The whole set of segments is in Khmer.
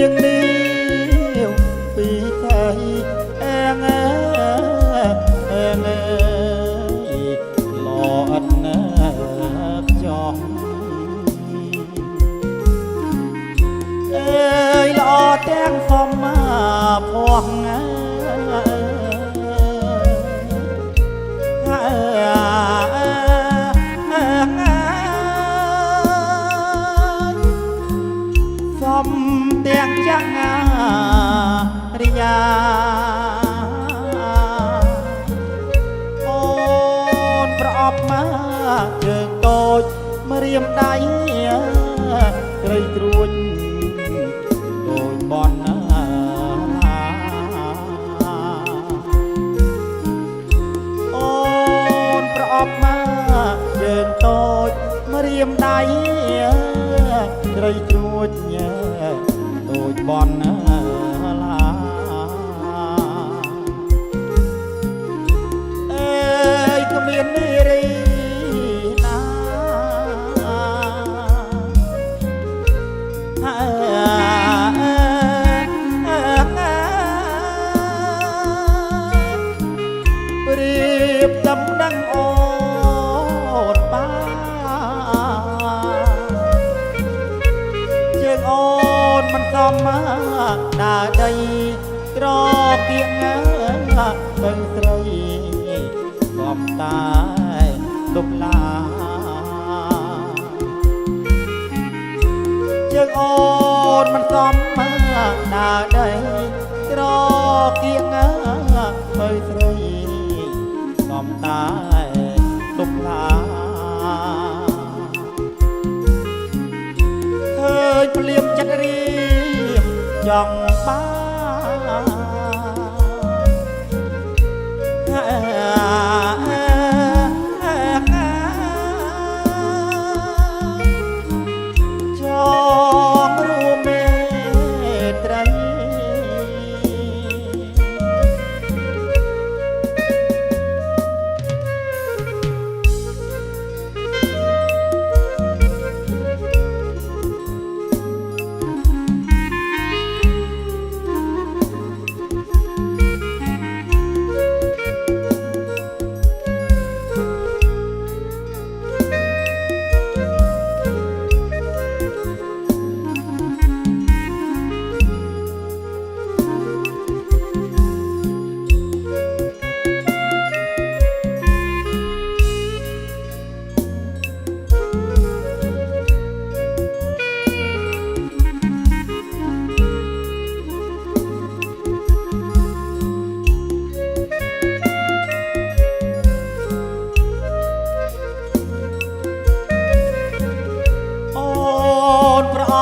ងនេះពីថៃអែងអែងលោអត់ណាចង់អើយល្អទាំងសំមាផងសំទាំងចាក់រិយាអូនប្រអប់មកជើងតូចមករៀមដៃត្រីត្រួចដូចបនណាអូនប្រអប់មកជើងតូចមករៀមដៃត្រីត្រួចដូចបនណាឡាអើយគ្មាននារីណាប្រៀបតំដឹងអូនបានយើងអូនមិនសមដើរដីក្រគៀងបើស្រីសំតែលុបឡាយើងអូនមិនសមដើរដីក្រគៀងបើស្រីសំតែលុបឡាភ្លៀមចិត្តរៀមចង់បានចង់រួមមេត្រី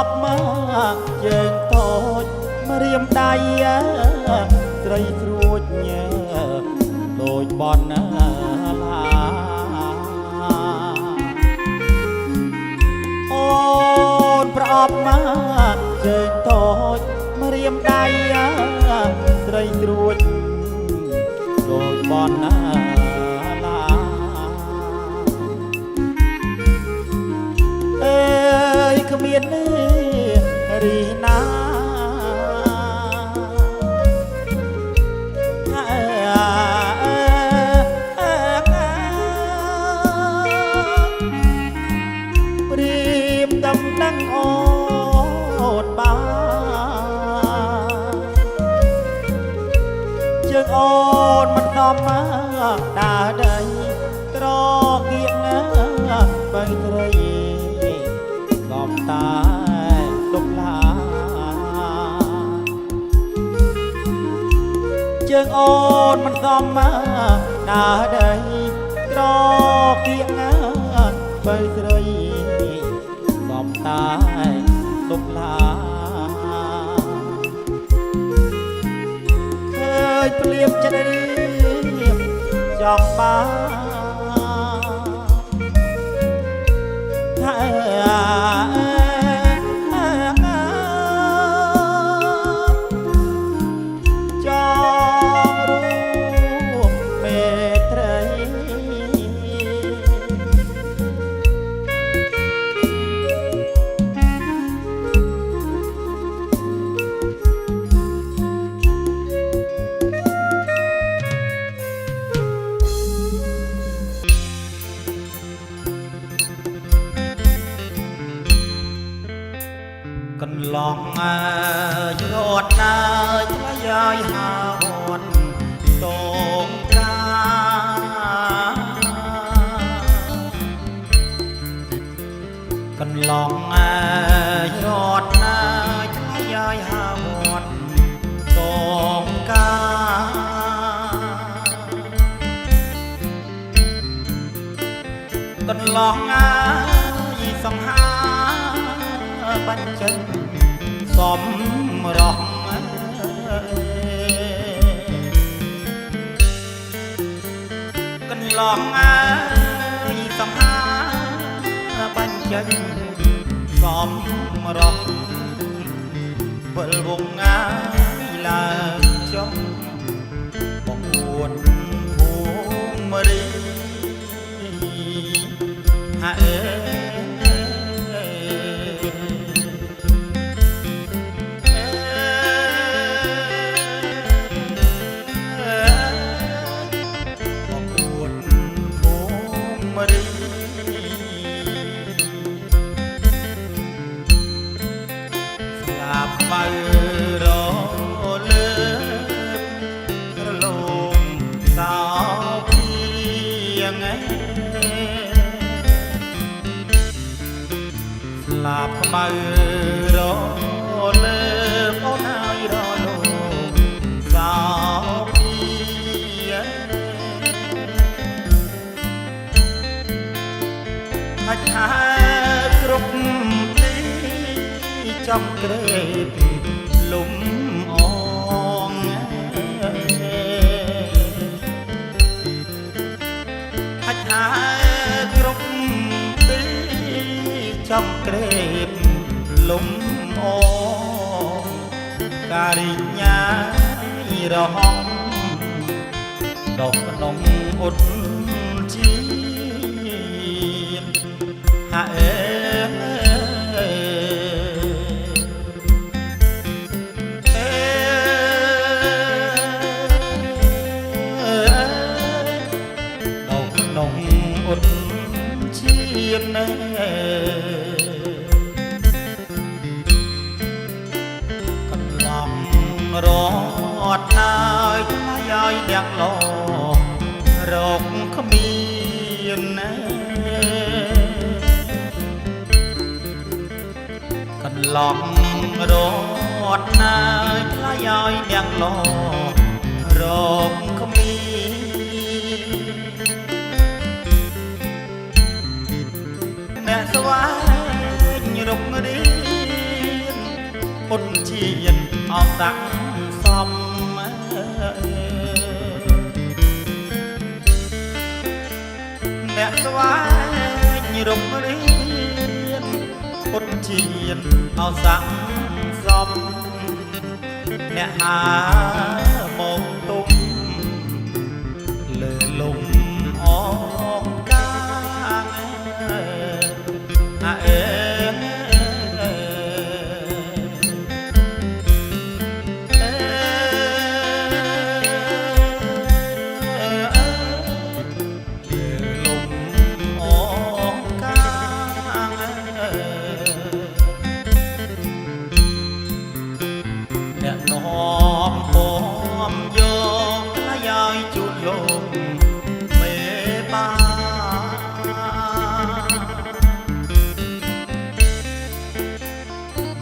ប់មកយើងតូចមករៀមដៃត្រីស្រួចដូចបនណាឡាអូនប្រអប់មកជើងតូចមករៀមដៃត្រីស្រួចដូចបនណាឡាអើយគ្មានរីណាព្រៀបតំដឹងអូនបានជើងអូនមិនដំដើរដីត្រគៀងបើត្រីកំតាដុបឡាជើងអូនមិនសមដើរដីត្រគៀងបើស្រីកំតាដុបឡាឃើញភ្លៀងចិត្តរៀមចង់បាន កន្លងយត់ណាឆ្លៃយាយហាវត្តតងកាកន្លងយត់ណាឆ្លៃយាយហាវត្តតងកាកន្លងសង្ហាបញ្ចិនសំរងកន្លងសង្ហាបញ្ចិនសំរងវិលវងឡើងចុះបង្អួតភូមិរីហាអើលាបខ្មៅរលើអូនហើយរលោកសោពីអាចថាគ្រប់ទីចំក្រេបលំអងអាចថាគ្រប់ចំក្រេបលំអងការិញ្ញារហងដកក្នុងអ៊ុតជាហាអើដកក្នុងអ៊ុតជាណែរត់ហើយយាយទាំងឡរកគ្មានណាកន្លងរត់ហើយយាយទាំងឡរកគ្មានអ្នកស្វែងរករៀនពុនជាតិអោសាក់សំអ្នកស្វែងរករៀនពុតជាតិអោសាក់សំអ្នកហាមកទុំលើលំអងកាអើ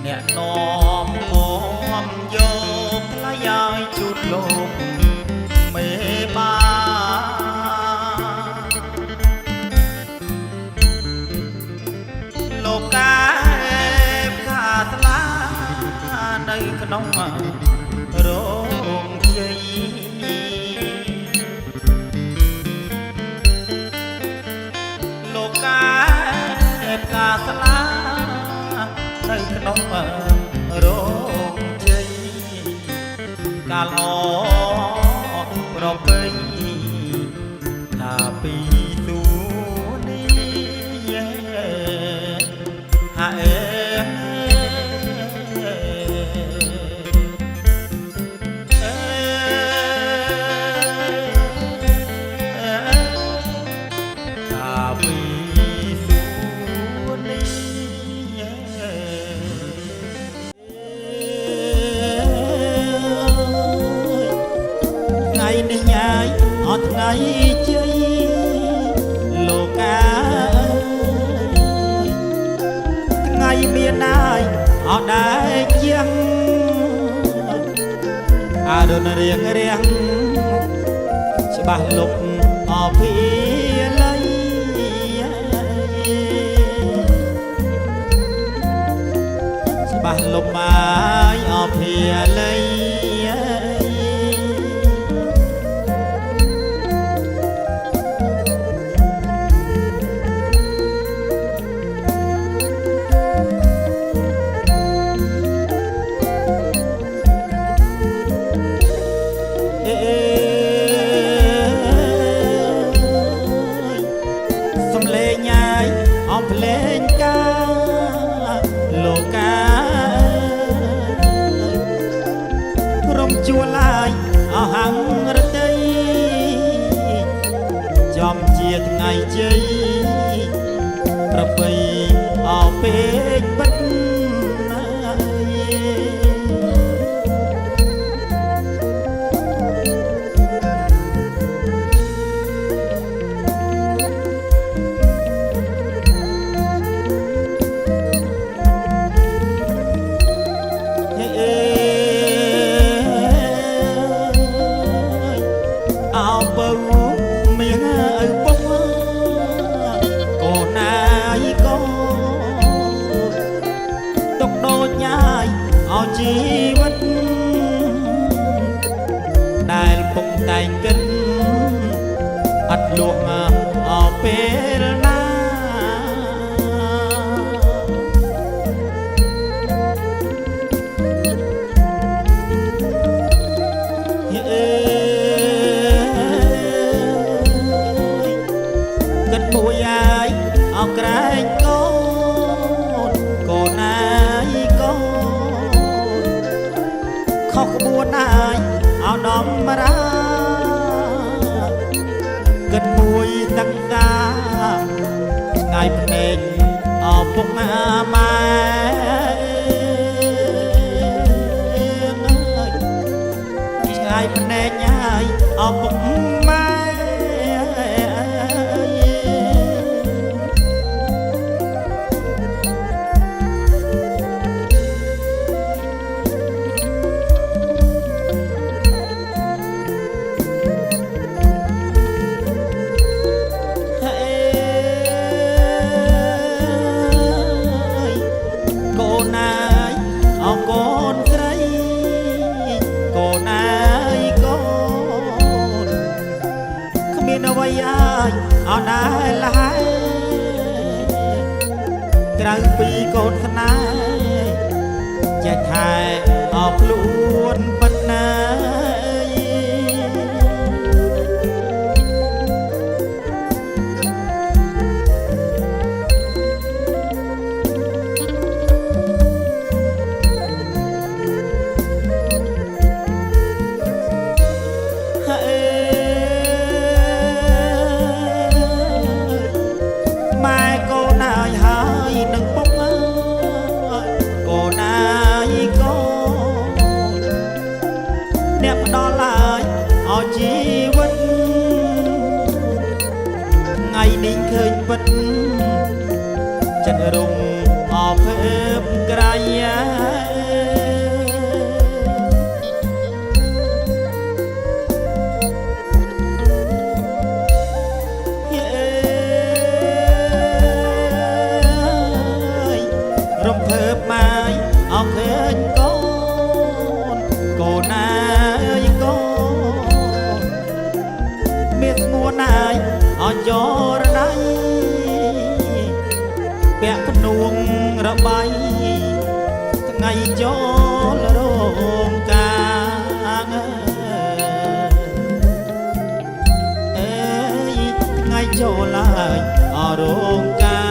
អ្នកនាំមយកថ្លៃឲ្យជូតលោកមេបាលោកកាយកាថ្លានៅក្នុងរោងជ័យលោកកាយកាថ្លានៅក្នុងរោងជ័យកាលអប្រពៃថាពីទូនេះហាអើ ជ័យលោកាថ្ងៃមានដែរអត់ដែរជាងអរុនរៀងរៀងច្បាស់លុបអភិល័យច្បាស់លុបបាយអភិល័យជួឡាយអស់ហាំងរតីចំជាថ្ងៃជ័យប្រពៃអោពេកបិទជីវិតដែលពុកតែងគិតអត់លក់អោពេលណាគិតមួយអាយអោក្រែងកូនណាយកូនខុសក្បួនអាយអោដំរាគិតមួយទឹកតាថ្ងៃភ្នែកអោពុកម៉ែថ្ងៃភ្នែកអាយអោពុកម៉ែអត់ដែរលហើយក្រៅពីកូនស្នេហ៍ចេះថែអោខ្លួនប៉ុណ្ណាជីវិតថ្ងៃនេះឃើញពិតចិត្តរំអភើបក្រៃរំភើបមកអោឃើញកូនណាយកូនមានស្ងួនណាយអោយរណៃពាក់ភ្នួងរបីថ្ងៃចូលរោងការអើយថ្ងៃចូលឡើយអរោងការ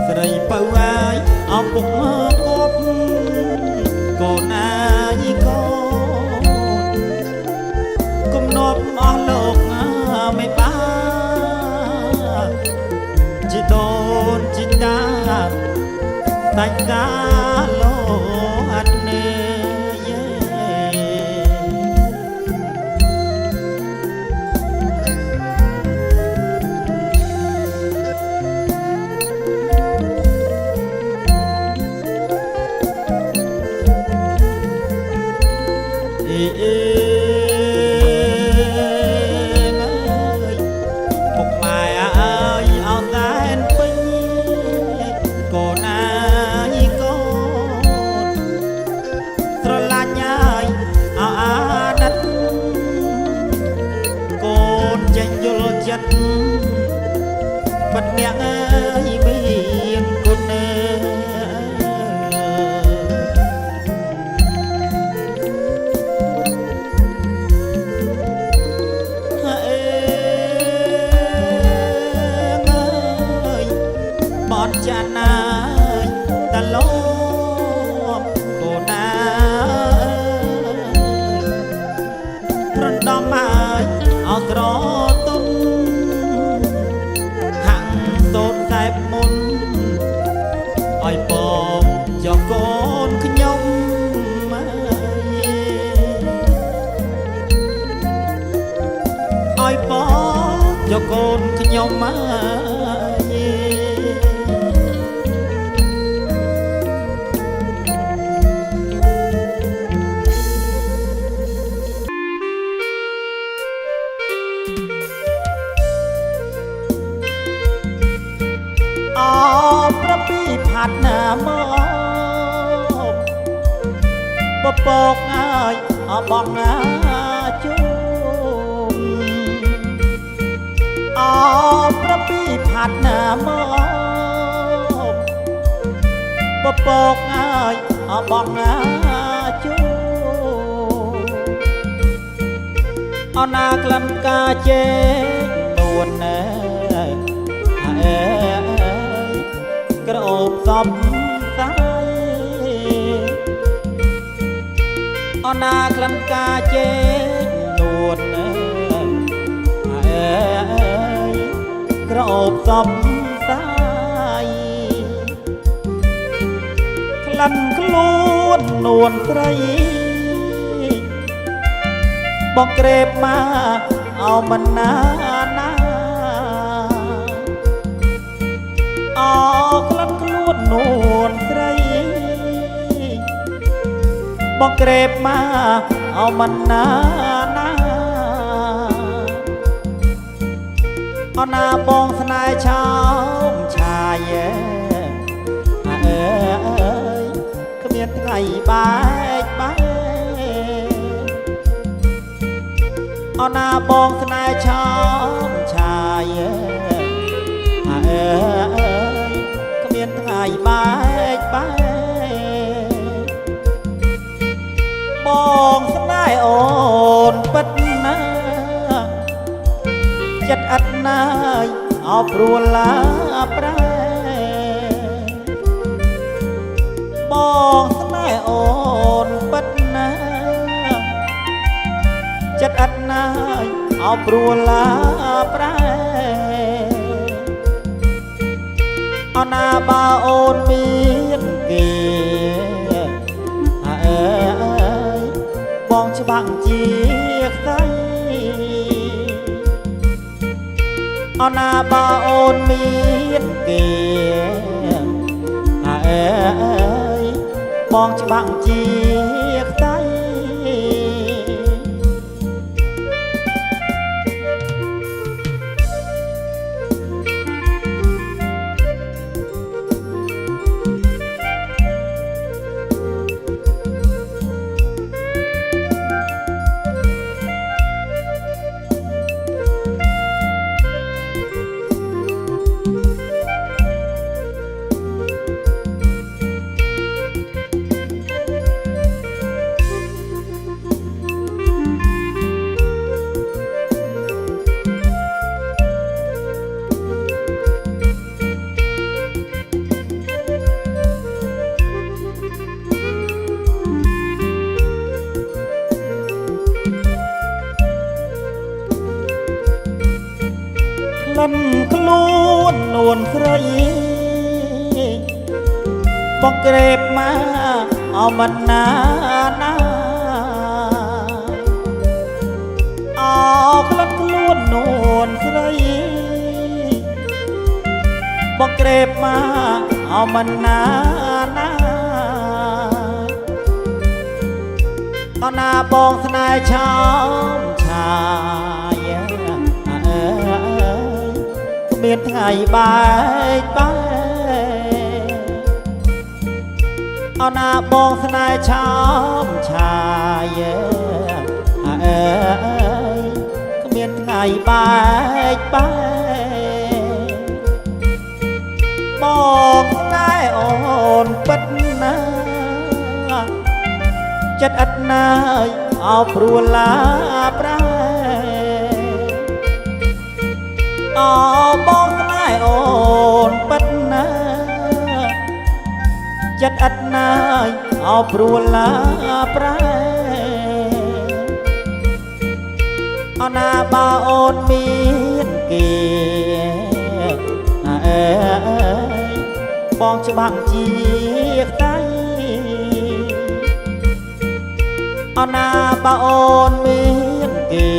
ស្រីបើអាយអពុកមកគប់ សាច់កាលោអត់នេបាត់អ្នកអើយមានគុណបនចាណាយតឡូកូណារំដំហើយអោក្រទុនសូនតែមុនឲ្យបងចកូនខ្ញុំឲ្យបងចកូនខ្ញុំប្រពីផាត់ណាមកបបកហើយបងណាជុំប្រពីផាត់ណាមកបបកហើយបងណាជុំណាក្លិនកាជេនួនណែក្រអូបសំសាយអណាក្លិនកាជេនួនក្រអូបសំសាយក្លិនខ្លួននួនស្រីបងក្រេបមកអោមិនណាណាក្លិនខ្លួននួនស្រីបងក្រេបមកអោមិនណាណាអណាបងស្នេហ៍ឆោមឆាយអើយគ្មានថ្ងៃបែកបែកអណាបងស្នេហ៍ឆោមឆាយអើយថ្ងៃបែកបែកបងស្នេហ៍អូនពិតណាចិត្តអត់ណាយអោព្រួលឡាប្រែបងស្នេហ៍អូនពិតណាចិត្តអត់ណាយអោព្រួលឡាប្រែអណាបើអូនមានគេអើយបងច្បាំងជាខ្សែអណាបើអូនមានគេអើយបងច្បាំងជាខ្សែក្លិនខ្លួននួនស្រី បងក្រេបមកអមិនណាណាអោក្លិនខ្លួននួនស្រីបងក្រេបមកអមិនណាណាតណាបងស្នេហ៍ឆោមឆាយគ្មានថ្ងៃបែកបែកអណាបងស្នេហ៍ឆោមឆាយគ្មានថ្ងៃបែកបែកបងស្នេហ៍អូនពិតណាចិត្តឥតណាយអោព្រួលាប្រែអោបងស្នេហ៍អូនពិតណាចិត្តឥតណាយអោព្រួលាប្រែអណាបើអូនមានគេបងច្បាំងជាខ្សែអណាបើអូនមានគេ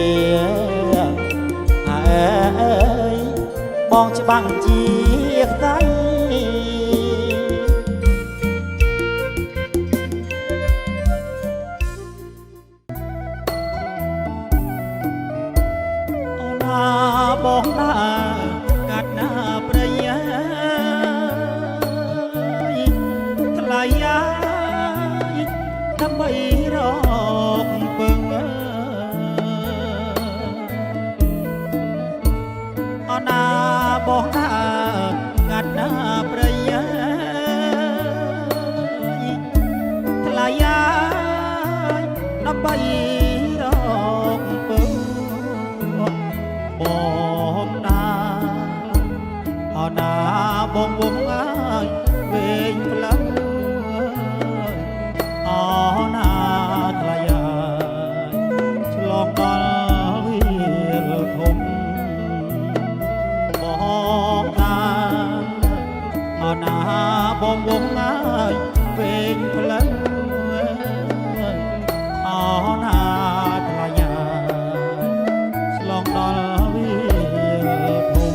បងច្បាំងជាខ្សែអណាបងណាកាត់ណាប្រយាថ្លៃដើម្បីរកពឹងអណាបងណាកាត់ណាប្រយាថ្លៃដើម្បីរកពឹងបងណាអណាបងវងអើយវែងផ្លូវអណាថ្លៃឆ្លងដល់វាលធំបងណាអណាបងវងអើយវែងផ្លូវអណាថ្លៃឆ្លងដល់វាលធំ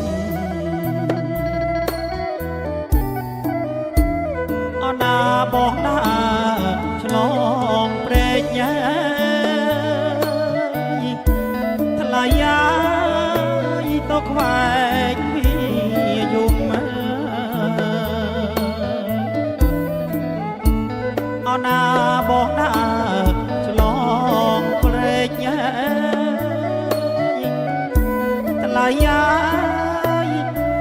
អណាបងណាឆ្លងព្រែកញ៉ាថ្លៃទៅខ្វែងវាយំអណាបងណាឆ្លងព្រែកញ៉ាថ្លៃ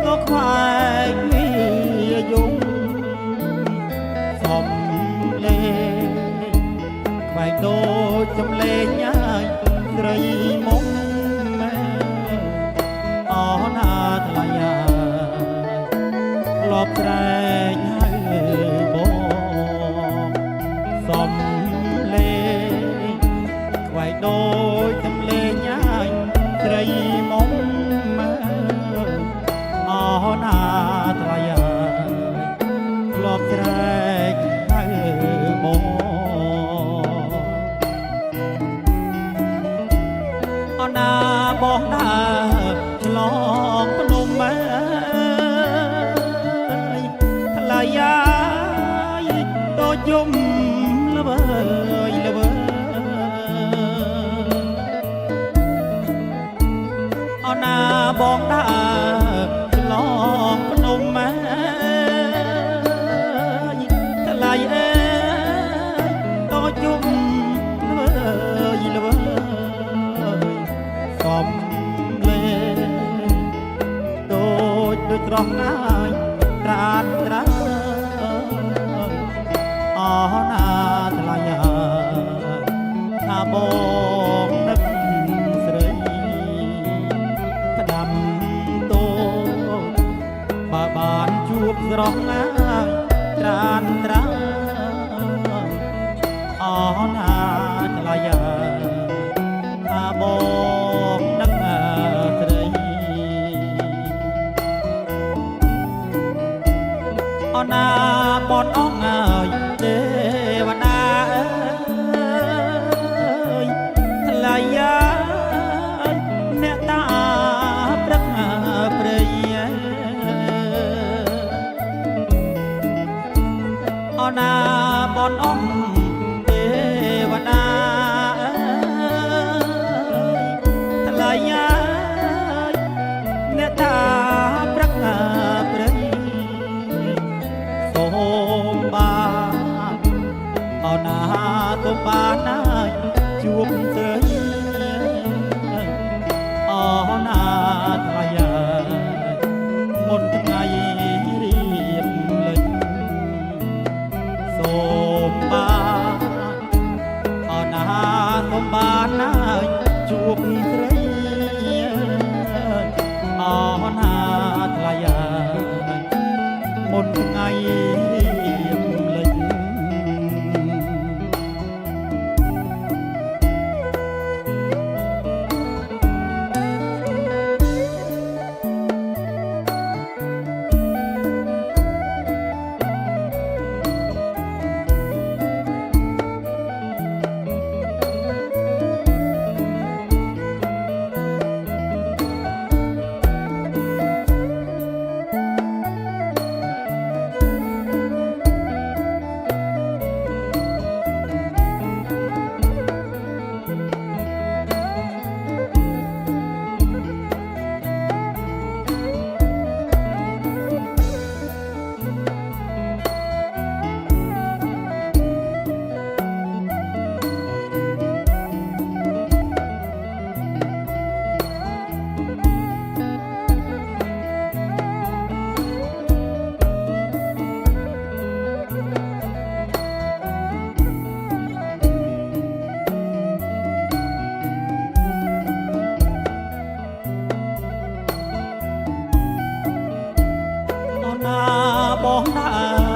ទៅខ្វែងវាយំសំលេខ្វែងដូចសំលេងហើយស្រីមុំអណាថ្លៃធ្លាប់ស្រែកហើយបងសំលេងខ្វែងដូចសំលេងហើយស្រីមុំអណាថ្លៃធ្លាប់ស្រែកហើយបងអណាបងណាឆ្លងភ្នំថ្លៃដូចយំល្វើយល្វើអណាបងណាឆ្លងភ្នំថ្លៃដូចយំល្វើយល្វើសំលេងដូចត្រង់ណាយត្រានត្រាអណាថ្លៃថាបងនឹកស្រីក្តាំតូបើបានជួបស្រស់ណាយត្រានត្រាអណាថ្លៃថាបងនឹកស្រីអណាបងអង អ្នកតាប្រឹកព្រៃសូមបានអរណាសូមបានហើយជួបស្រីអរណាថ្លៃមុនថ្ងៃរៀបលេចសូមបានអរណាសូមបានហើយជួបស្រីអរណាថ្លៃមុនថ្ងៃរៀបលេចបងដើ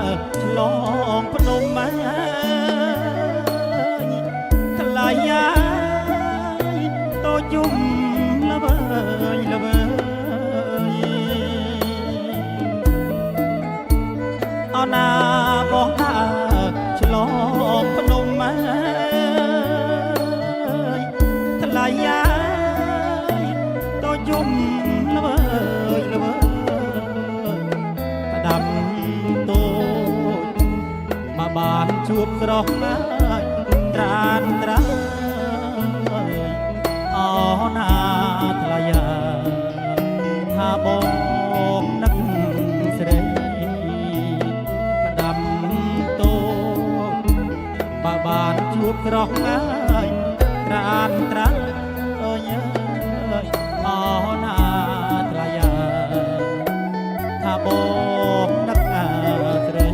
រឆ្លងភ្នំថ្លៃតូចយំល្វើយល្វើយអរណាបងដើរឆ្លងភ្នំថ្លៃតូចយំល្វើយល្វើយដាំតូចមកបានជួបស្រស់ណាស់ត្រានត្រាយអរណាថ្លៃថាបងនឹកស្រីដាំតូចមកបានជួបស្រស់ណាស់ត្រានត្រាយអរណាថ្លៃថាបងនឹកស្រី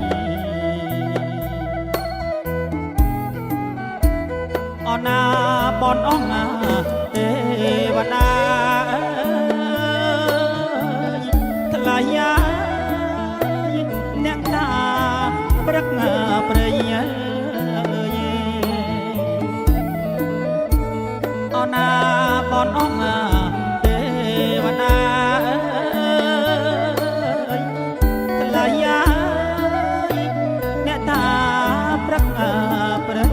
អរណាបនអងទេវតាថ្លៃអ្នកតាប្រឹកព្រៃអរណាបនអងទេវតាអ្នកតាប្រឹកព្រៃ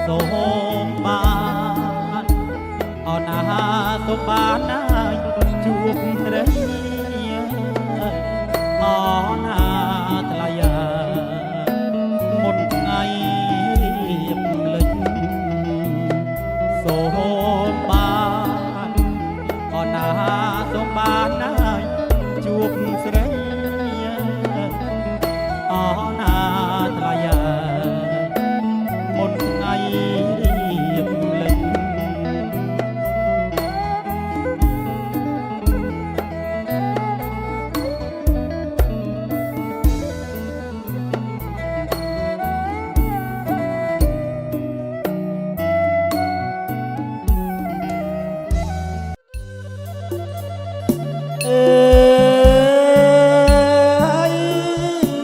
សូមបានអរណាសូមបានហើយជួបស្រីអរណាថ្លៃមុនថ្ងៃរៀបលេចសូមបានអរណាសូមបានហើយជួបស្រីអរណាថ្លៃមុនថ្ងៃរៀបលេច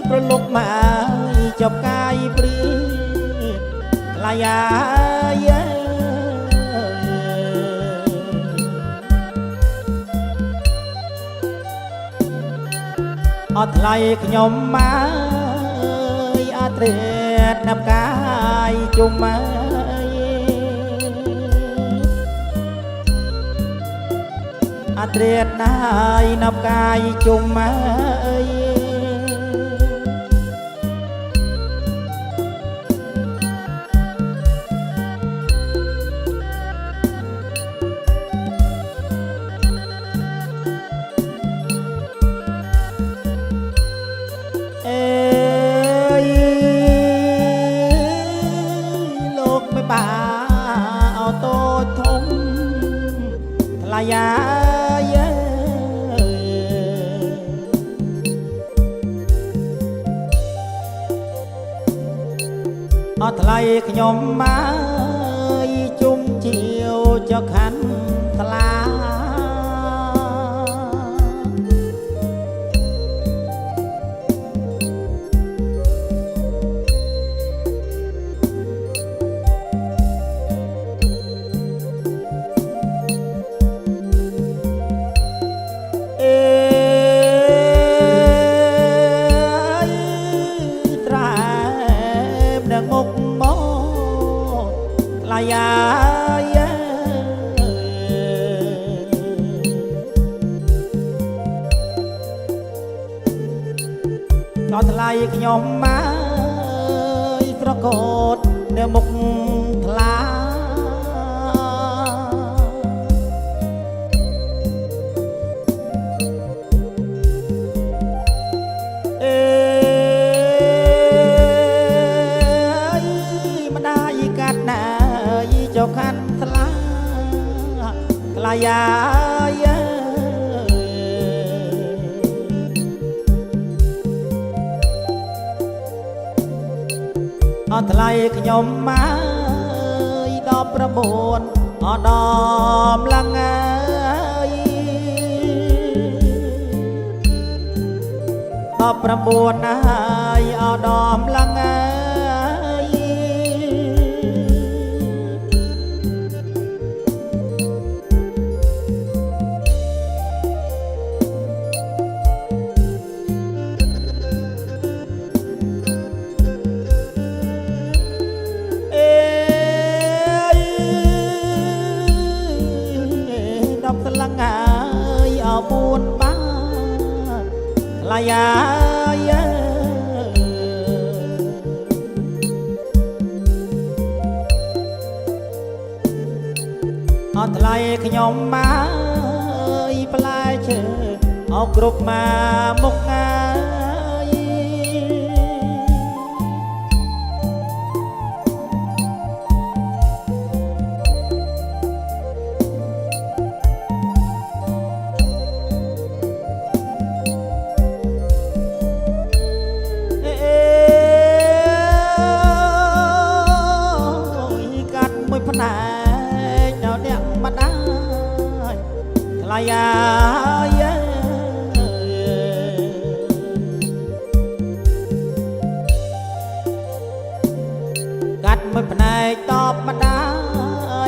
ប្រលប់មកចប់កាយព្រឿឡាយាអត់ថ្លៃខ្ញុំមកអត់ត្រៀតណាប់កាយជុំមកអត់ត្រៀតណាយណាប់កាយជុំមក ខ្ញុំមកជុំជាវចកខាន់ថ្លាដល់ថ្លៃខ្ញុំមកស្រកោតនៅមុខថ្លាម្ដាយកាត់ណាយចុកខាន់ថ្លាថ្លៃអត់ថ្លៃខ្ញុំមក19អដំឡើងហើយ19ហើយអដំឡើងហើយ4 បាឡាយាអត់ថ្លៃខ្ញុំមកផ្លែឈើអោគ្រប់មកមុខងាយផ្នែកដល់អ្នកម្ដាយថ្លៃកាត់មួយផ្នែកតបម្ដា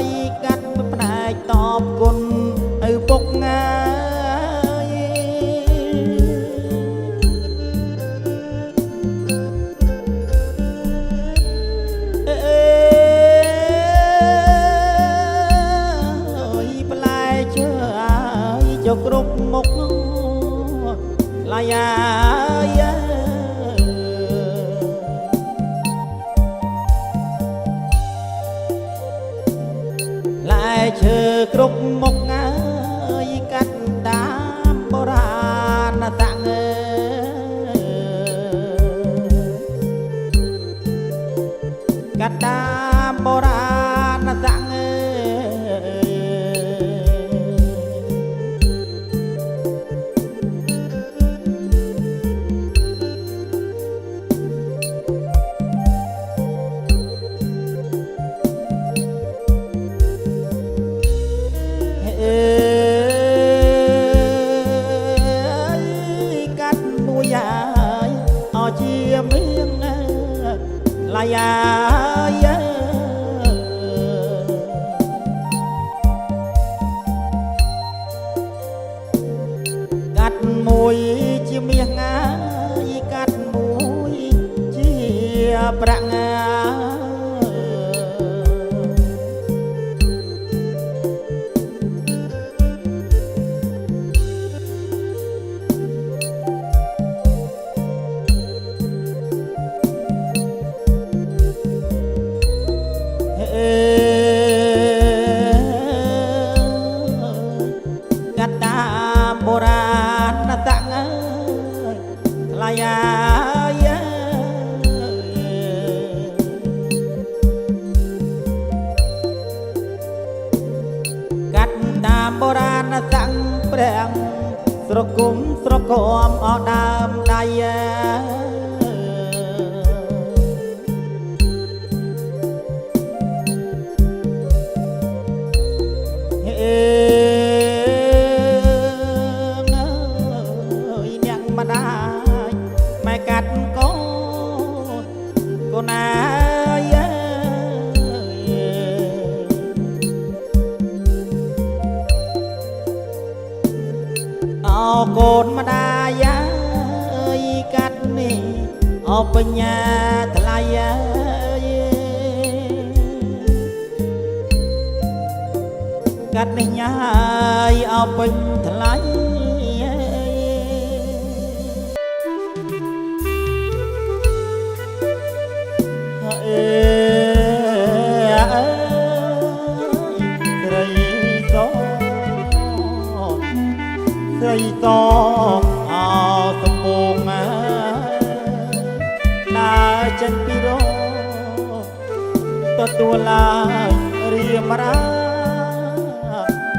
យកាត់មួយផ្នែកតបគុណឪពុកងាគ្រប់មុខឡាយាឡាយឈើគ្រប់មុខងាយកាត់តាមបុរាណតាំងកាត់តាមបុរាណតាំងកាត់មួយហើយអជាមៀងឡាយាកាត់មួយជាមាសងាយកាត់មួយជាប្រាក់ងាកាត់តាមបុរាណតាំងថ្លៃកាត់តាមបុរាណតាំងព្រះស្រគុំស្រគំអដើមដៃ កូនម្ដាយអើយកាត់នេះអបញ្ញាថ្លៃអើយកាត់នេះញ៉ាយអបពេញថ្លៃអេស្រីតអសំពងដើរចេញពីរោទទួលឡើយរៀមរា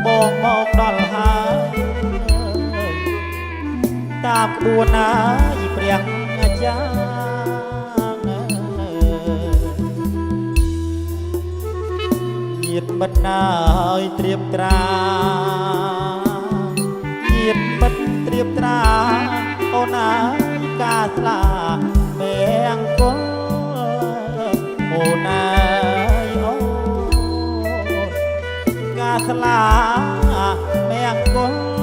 បងមកដល់ហើយតាមក្បួនណាយព្រះអាចារ្យញាតិមិត្តណាយត្រៀបត្រាញាតិមិត្តត្រៀបត្រាអូនអើយការស្លាមេអង្គុលអូនអើយអូនការស្លាមេអង្គុល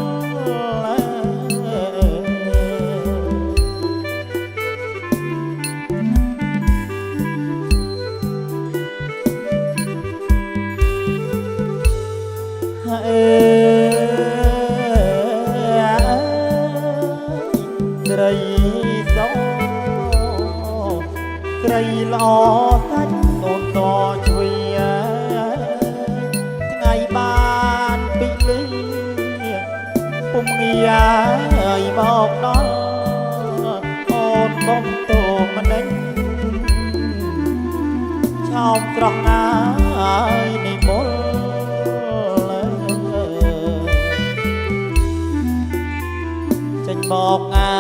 ស្រីសស្រីល្អសាច់អូនតជួយថ្ងៃបានពីលីពុំងាយមកដល់អូនកុំតោមិនដេញឆោមត្រង់ណាយនិមលចេញមកអើ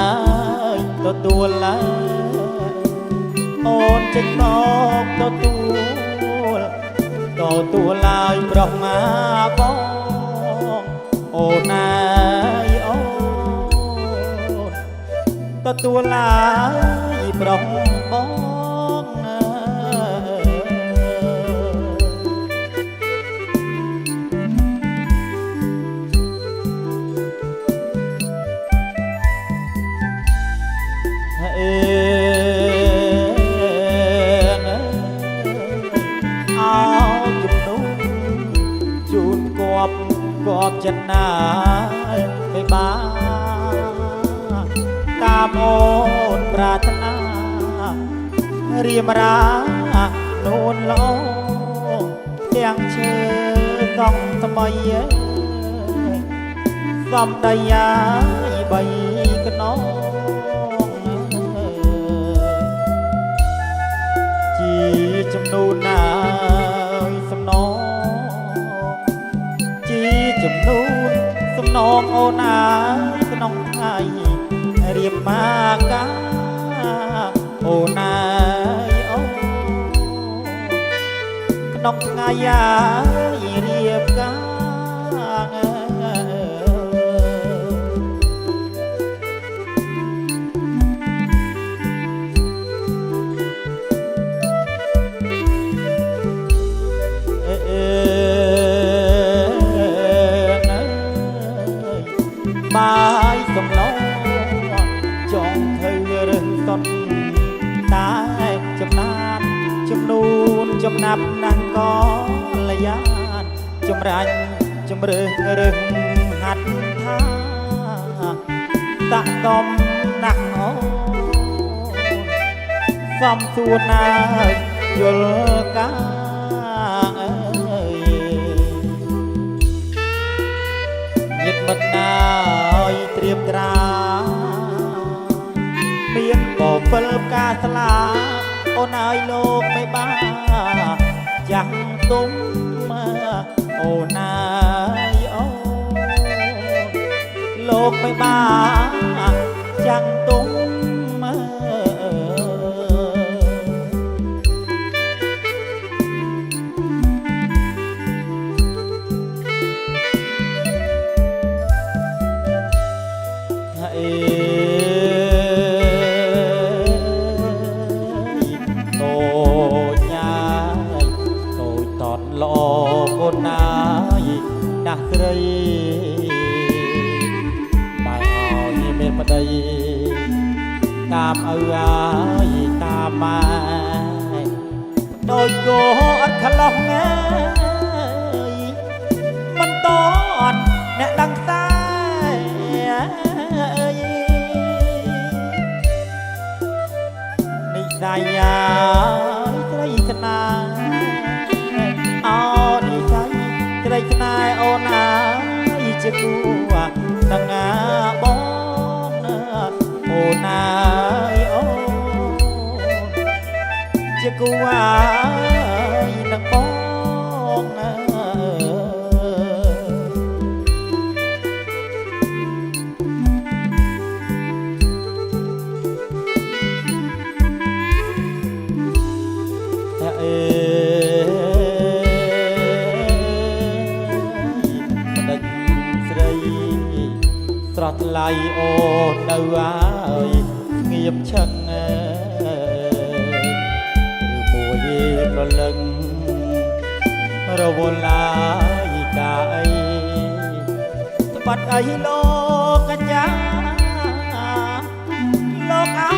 យទទួលឡើយអូនចេញមកទទួលឡើយប្រុសមកបងអូនអើយអូនទទួលឡើយប្រុសបងគាត់ចិត្តណាមិនបានតាមអូនប្រាថ្នារៀបរានូនល្អទាំងឈើសំថ្មីសំដីយាយបីខ្នងជាចំនួនណាសំណងចំនួនសំណងអូនអើយក្នុងថ្ងៃរៀបមកកាអូនអើយអូនក្នុងថ្ងៃរៀបការបាយសំឡងចង់ធ្វើរឹងតន់តែចំណានចំនួនចំណាប់ណាស់ក៏លយានចម្រាញ់ជំរើសរឹងហាត់ថាតាក់តំណាស់អូសំសួរណាយល់កាញាតិមិត្តណាយត្រៀមត្រាមានបបិលការស្លាអូនអើយលោកមិនបានយ៉ាងទុំអូនអើយអូលោកមិនបានយ៉ាងទុំណាយណាស់ស្រីបែ តាមឪអើយតាមម៉ែដោយគោអត់ខ្លោះណាមិនតន់អ្នកដឹងតែនិស័យត្រីស្នាអោនិស័យត្រីស្នាអូនអើយជាគូដឹងណាបងអូនអើយអូជាគូអើយនឹងបងស្រស់ថ្លៃអូននៅហើយស្ងៀមឈឹងឬមួយប្រលឹងរវល់ឡាយកាអីស្បាត់អីលោកកញ្ញាលោកអើ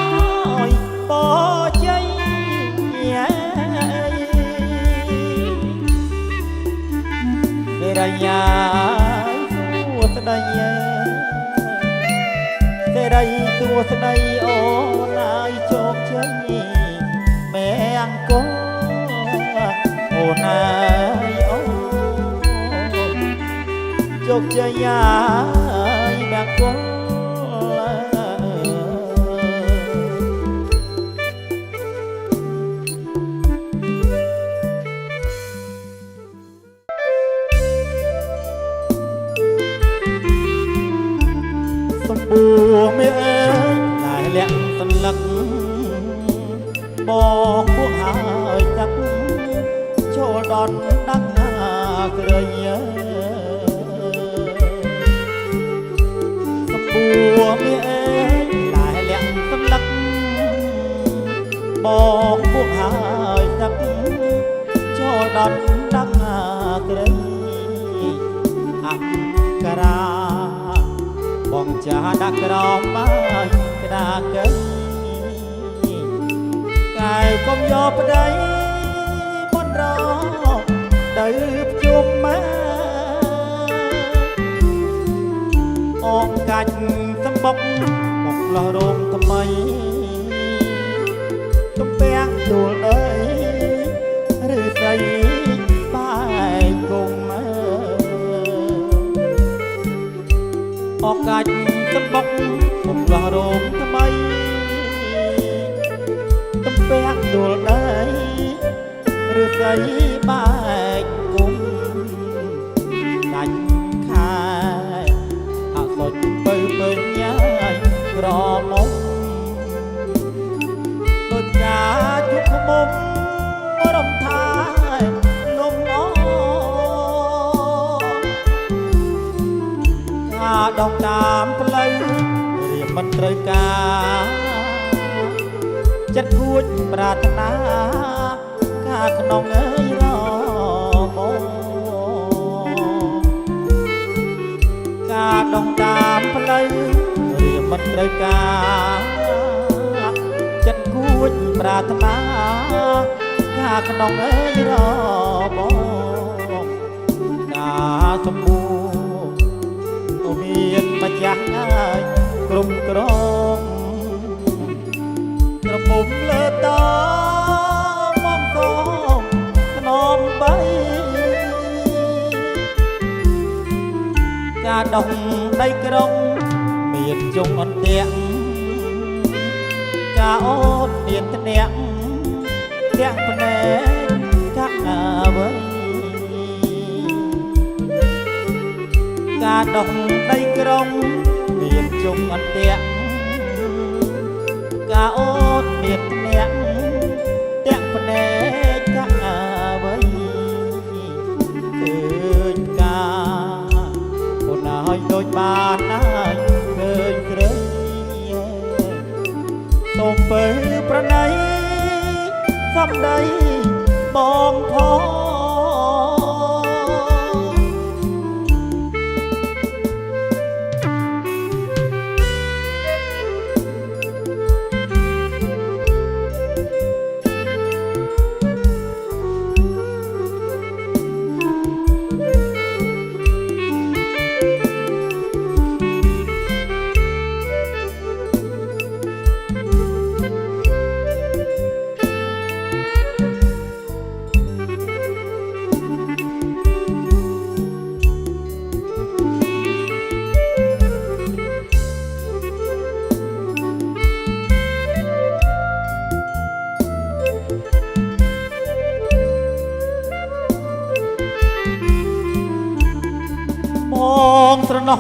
យបោជ័យសេរីយ៉ាសួស្ដីសេរីសួស្ដីអូនអើយជោគជ័យមែអង្គអូនអើយអូនជោគជ័យអើយមែអង្គបួមេអើយតែលាក់សន្លឹកបងពួកហើយទឹកចូលដល់ដឹងណាក្រៃសម្បួមេអើយតែលាក់សន្លឹកបងពួកហើយទឹកចូលដល់ដឹងណាក្រៃអក្សរាបងចាដាក់ក្រមមកក្តារកែកាយកុំយកប្តីបនរទៅភ្ជុំមកអងកាច់សំបុកមកលោះរោមថ្មីទំពាំងដួលដីឬស្អីបាយគុំអកកាច់សំបុកមកលោះរោមថ្មីទំពាំងដួលដីឬស្អីបាយគុំដាច់ខាយអត់សុចបើពេញញ៉ាយក្រមុំដូចការជុកមុំរំថាយលំអការដងតាមផ្លូវរៀបមិនត្រូវការចិត្តគួចប្រាថ្នាការក្នុងអើយរមកការដងតាមផ្លូវរៀបមិនត្រូវការចិត្តគួចប្រាថ្នាការក្នុងអើយរមកការសម្បូរមានម្ចាស់ហើយក្រុមក្រងក្រមុំលើតមកកងខ្នំបីការដុំដីក្រុងមានជុំអន្ទាក់ការអូនមានធ្នាក់ទាំងភ្នែកកាក់អ្វីការដុំដីក្រុងមានជុំអន្ទាក់ការអូនមានធ្នាក់ទាំងភ្នែកកាក់អ្វីឃើញការអូនហើយដូចបានហើយឃើញស្រីសូមពើប្រណីសំដីបងផង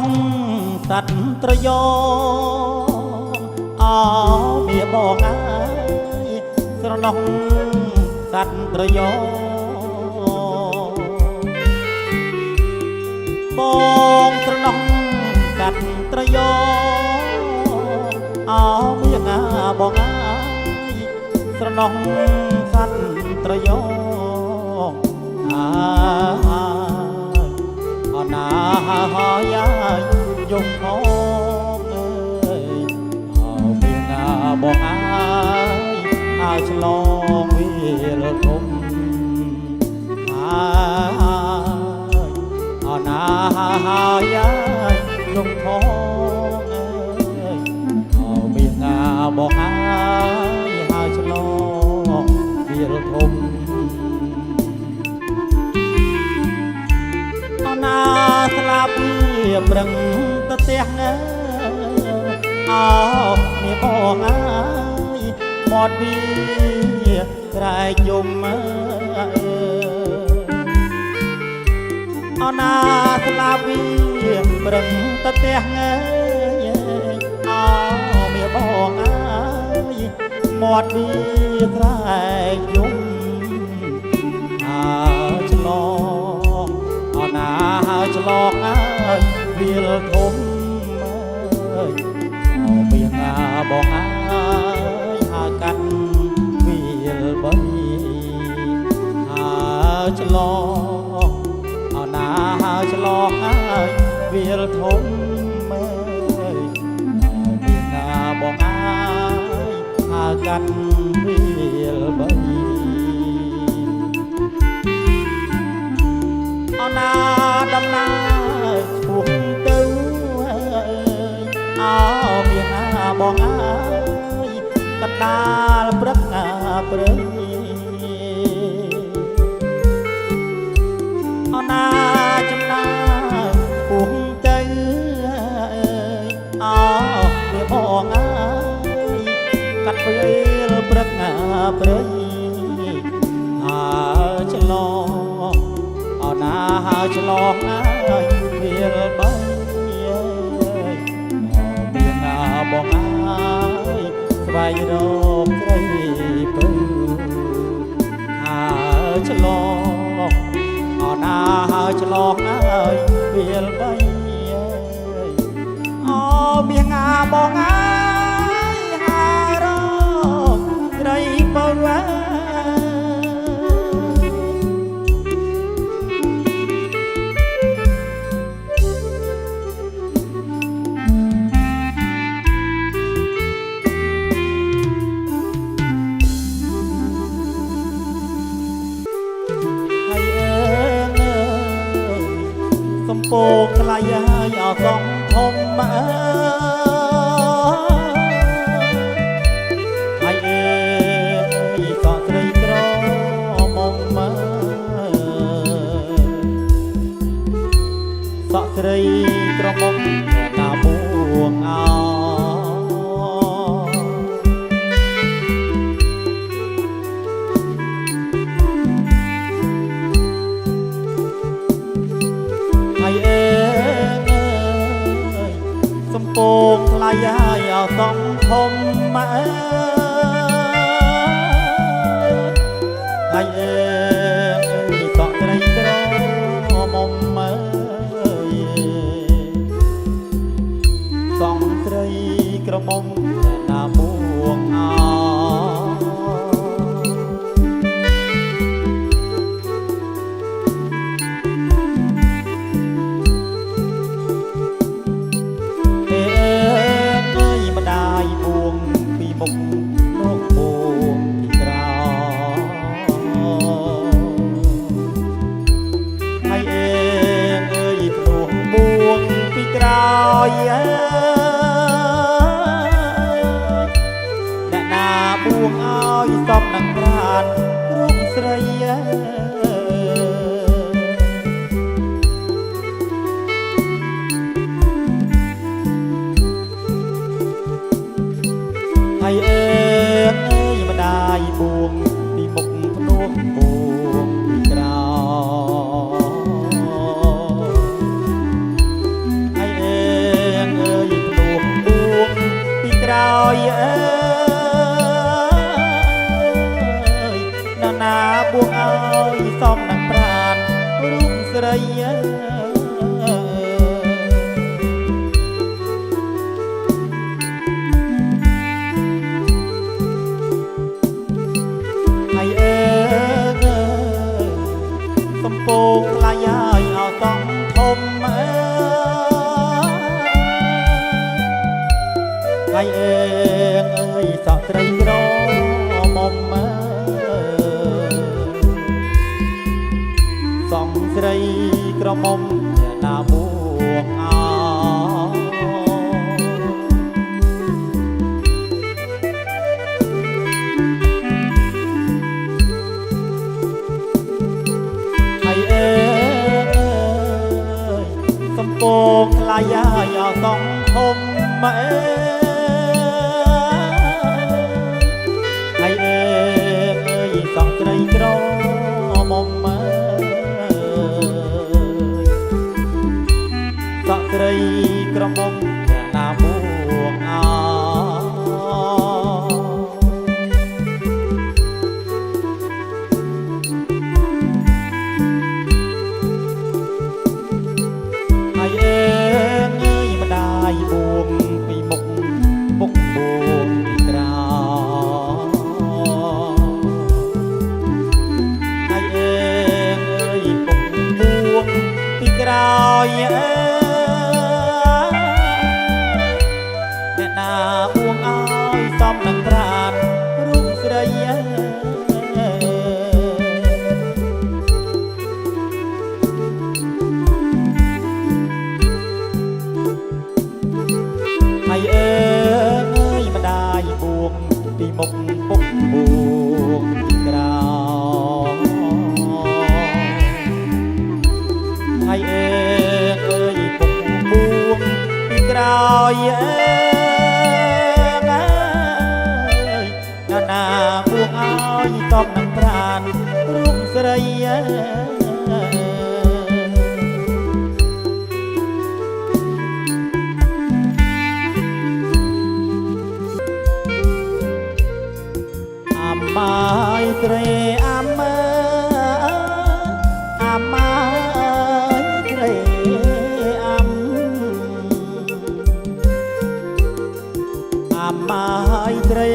ងសត្វត្រយងអោវាបងអើយស្រណោះសត្វត្រយងបងស្រណោះសត្វត្រយងអោវាងាបងអើយស្រណោះសត្វត្រយងអណាហើយយំផងអើយអោមានណាបងអើយហើយឆ្លងវាលធំហើយអណាហើយយំផងអើយអោមានណាបងអើយហើយឆ្លងវាលធំណាស្លាប់វាប្រឹងទៅផ្ទះអើអោមានបងអើយមកវាក្រែកយំអើអណាស្លាប់វាប្រឹងទៅផ្ទះអើអោមានបងអើយមកវាក្រែកយំអើឆ្លងណាហើយឆ្លងអើយវាលធំអើយអោមានណាបងអើយហើយកាត់វាលបីហើយឆ្លងអោណាហើយឆ្លងអើយវាលធំអើយអោមានណាបងអើយហើយកាត់វាលបីអណាដំណើរឈ្មោះទៅអើមានណាបងអើយកណ្ដាលព្រឹកព្រៃអណាចំណាឈ្មោះទៅអើមានបងអើយកាត់ពេលព្រឹកព្រៃហើយឆ្លងណាហើយឆ្លងអើយវាលបីមានណាបងអើយស្វែងរកស្រីពៅហើយឆ្លងអណាហើយឆ្លងអើយវាលបីអូមានណាបងអើយហើយរកស្រីពៅពងថ្លៃហើយអសងធំអើហើយអេសក់ស្រីក្រមុំមើសក់ស្រីក្រមុំតាមួងអោពងថ្លៃហើយអសងធំអើហើយអេសក់ស្រីក្រមុំមើសងស្រីក្រមុំណាមួងអោលោកបួងពីក្រោហើយអេងអើយភ្នោះបួងពីក្រោយអើអ្នកណាបួងឲ្យសំនឹងប្រានរូបស្រីហើយអេម្ដាយបួងពីមុខភ្នោះបួងពីក្រោយហើយអេ រីហើយអើសំពងខ្លាយហើយអោតង់ធំហើយអើយសក់ត្រីក្រមុំសំស្រីក្រមុំណាបួងអោហើយអើយសំពងខ្លាយហើយអោតង់ធំហើយអើយសក់ត្រីក្រមុំសក់ត្រីក្រមុំណាបួងអោហើយអើយម្ដាយបួងពីមុខពុកបួងពីក្រោហើយអើយពុកបួងពីក្រោយអ្នកណាបួងឲ្យសំនឹងប្រានរូបស្រីហើយអើយម្ដាយបួងពីមុខពុកបួងពីក្រោយហើយអើយពុកបួងពីក្រោយណាបួងឲ្យតំនឹងប្រានរូបស្រីអាម៉ាយត្រីអាម៉ាអាម៉ាយត្រីអាម៉ាយត្រី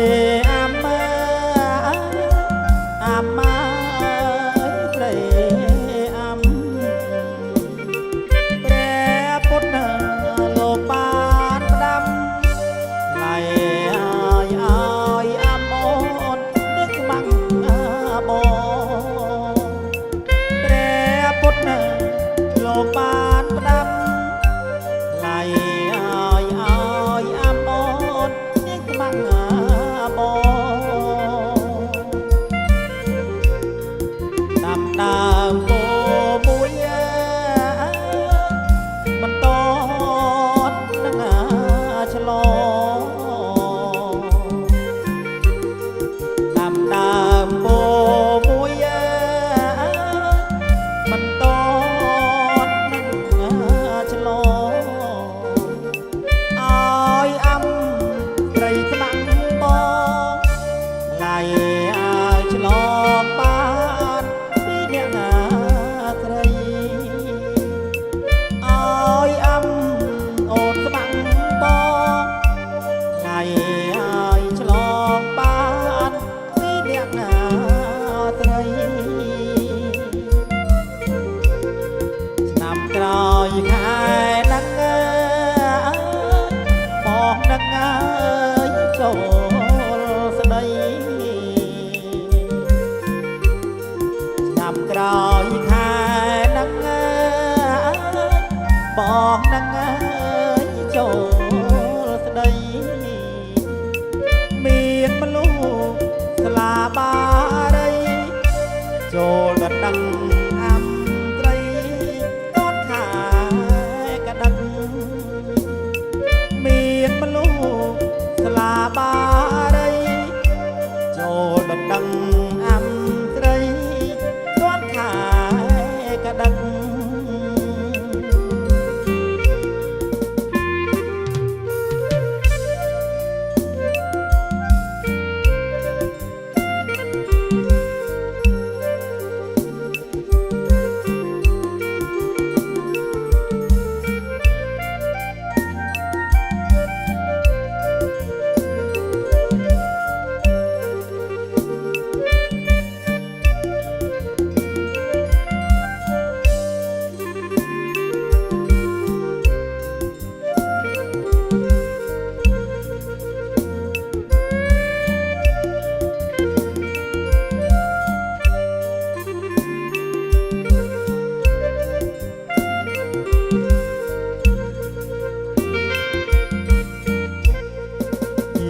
បងនឹងចូលស្ដីមានមនុស្សស្លាបារីចូលដណ្ដឹងអាំត្រីតតខាកដឹងមានមនុស្សស្លាបារីចូលដណ្ដឹងអាំត្រីតតខាកដឹង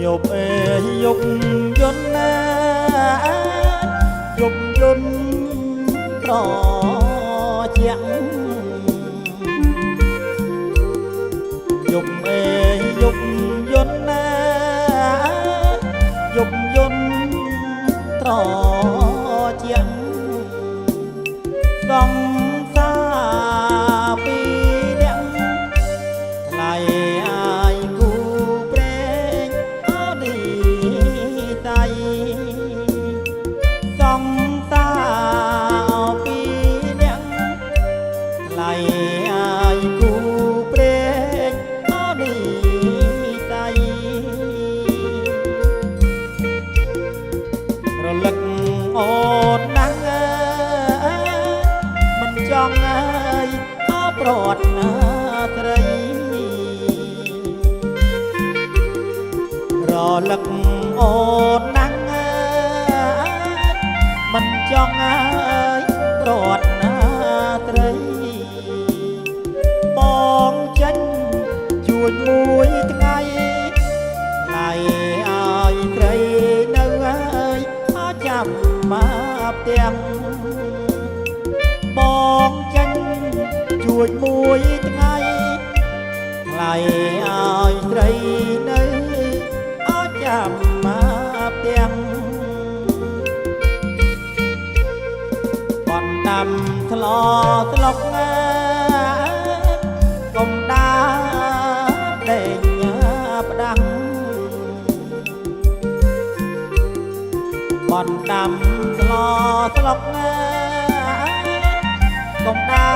Dục ê dục dân dục dân trò chẳng dục ê dục dân dục dân trò chẳng dòng xa vì đắng lại ai cu preng ở đi tay dòng xa vì đắng lại ai cu preng ở đi tay rồi lực ôn nắngจองเอ้ยเอาโปรดไตรรอลักโอดนังมันจองเอ้ยโปรดไตรมองฉันช่วยมวยไงไหลอายไตรเนื้อเอ้ยเอาจับมาเตียงมองฉันช่วยมวยไงไหลอายไตรเนื้อเอาจับมาเตียงบอนดำทะลอตลกกลมดาเด่นประดังบอนดำทะลอตลกกลมดา